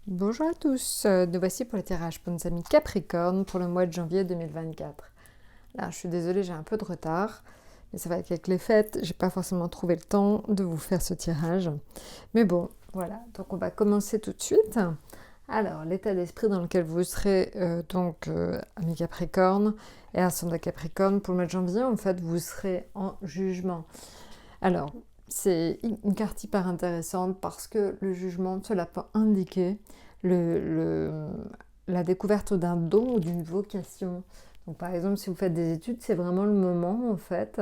Bonjour à tous, nous voici pour le tirage pour nos amis Capricorne pour le mois de janvier 2024. Là, je suis désolée, j'ai un peu de retard, mais ça va être avec les fêtes, j'ai pas forcément trouvé le temps de vous faire ce tirage. Mais bon, voilà, donc on va commencer tout de suite. Alors, l'état d'esprit dans lequel vous serez, amis Capricorne et ascendant Capricorne pour le mois de janvier, en fait, vous serez en jugement. Alors, c'est une carte hyper intéressante parce que le jugement, cela peut indiquer le, le- la découverte d'un don ou d'une vocation. Donc, par exemple, si vous faites des études, c'est vraiment le moment, en fait,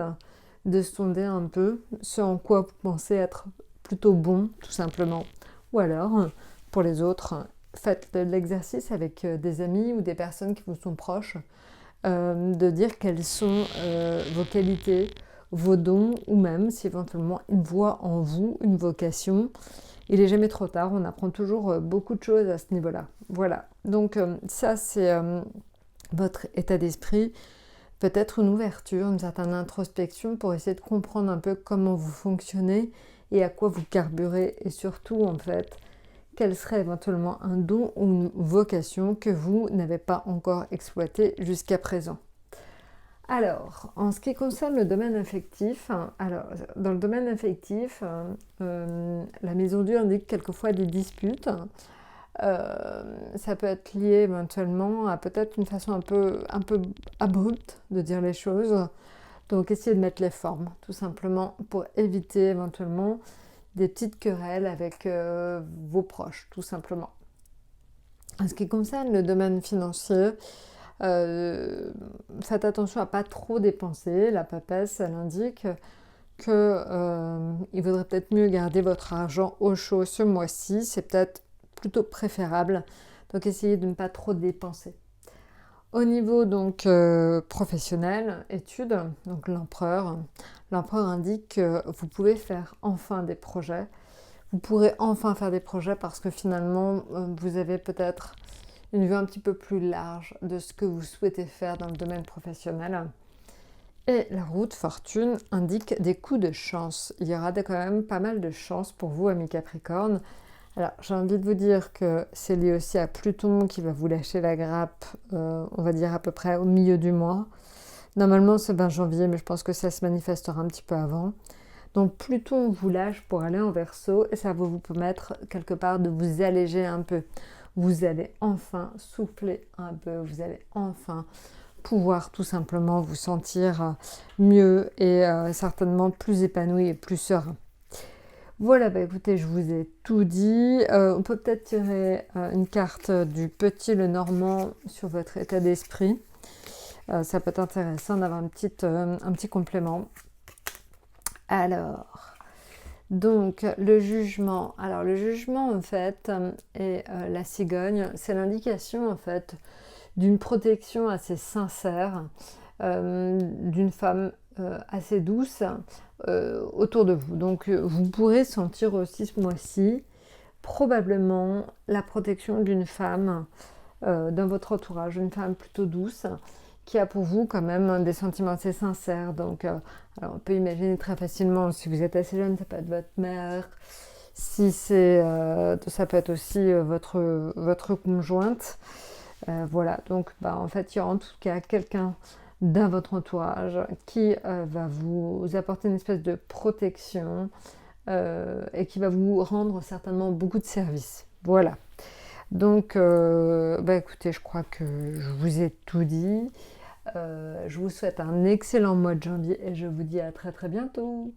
de sonder un peu ce en quoi vous pensez être plutôt bon, tout simplement. Ou alors, pour les autres, faites l'exercice avec des amis ou des personnes qui vous sont proches, de dire quelles sont vos qualités, vos dons, ou même si éventuellement ils voient en vous une vocation. Il n'est jamais trop tard, on apprend toujours beaucoup de choses à ce niveau-là. Voilà, donc ça c'est votre état d'esprit, peut-être une ouverture, une certaine introspection pour essayer de comprendre un peu comment vous fonctionnez et à quoi vous carburez, et surtout en fait, quel serait éventuellement un don ou une vocation que vous n'avez pas encore exploité jusqu'à présent. Alors, en ce qui concerne le domaine affectif, dans le domaine affectif, la maison 2 indique quelquefois des disputes. Ça peut être lié éventuellement à peut-être une façon un peu abrupte de dire les choses. Donc, essayez de mettre les formes, tout simplement, pour éviter éventuellement des petites querelles avec vos proches, tout simplement. En ce qui concerne le domaine financier, euh, faites attention à pas trop dépenser. La papesse, elle indique que il vaudrait peut-être mieux garder votre argent au chaud ce mois-ci. C'est peut-être plutôt préférable. Donc essayez de ne pas trop dépenser. Au niveau donc professionnel, études, donc l'empereur indique que vous pouvez faire enfin des projets. Vous pourrez enfin faire des projets parce que finalement vous avez peut-être une vue un petit peu plus large de ce que vous souhaitez faire dans le domaine professionnel. Et la route fortune indique des coups de chance. Il y aura quand même pas mal de chance pour vous, amis Capricorne. Alors, j'ai envie de vous dire que c'est lié aussi à Pluton qui va vous lâcher la grappe, on va dire à peu près au milieu du mois. Normalement, c'est 20 janvier, mais je pense que ça se manifestera un petit peu avant. Donc, Pluton vous lâche pour aller en Verseau et ça va vous permettre quelque part de vous alléger un peu. Vous allez enfin souffler un peu, vous allez enfin pouvoir tout simplement vous sentir mieux et certainement plus épanoui et plus serein. Voilà, bah écoutez, je vous ai tout dit. On peut peut-être tirer une carte du petit le normand sur votre état d'esprit. Ça peut être intéressant d'avoir un petit complément. Alors, donc le jugement. Alors le jugement en fait et la cigogne, c'est l'indication en fait d'une protection assez sincère, d'une femme assez douce autour de vous. Donc vous pourrez sentir aussi ce mois-ci probablement la protection d'une femme dans votre entourage, une femme plutôt douce qui a pour vous quand même des sentiments assez sincères. Donc alors on peut imaginer très facilement, si vous êtes assez jeune, ça peut être votre mère, si c'est, ça peut être aussi votre conjointe. Voilà, donc en fait, il y a en tout cas quelqu'un dans votre entourage qui va vous apporter une espèce de protection et qui va vous rendre certainement beaucoup de services. Voilà. Donc, écoutez, je crois que je vous ai tout dit. Je vous souhaite un excellent mois de janvier et je vous dis à très très bientôt.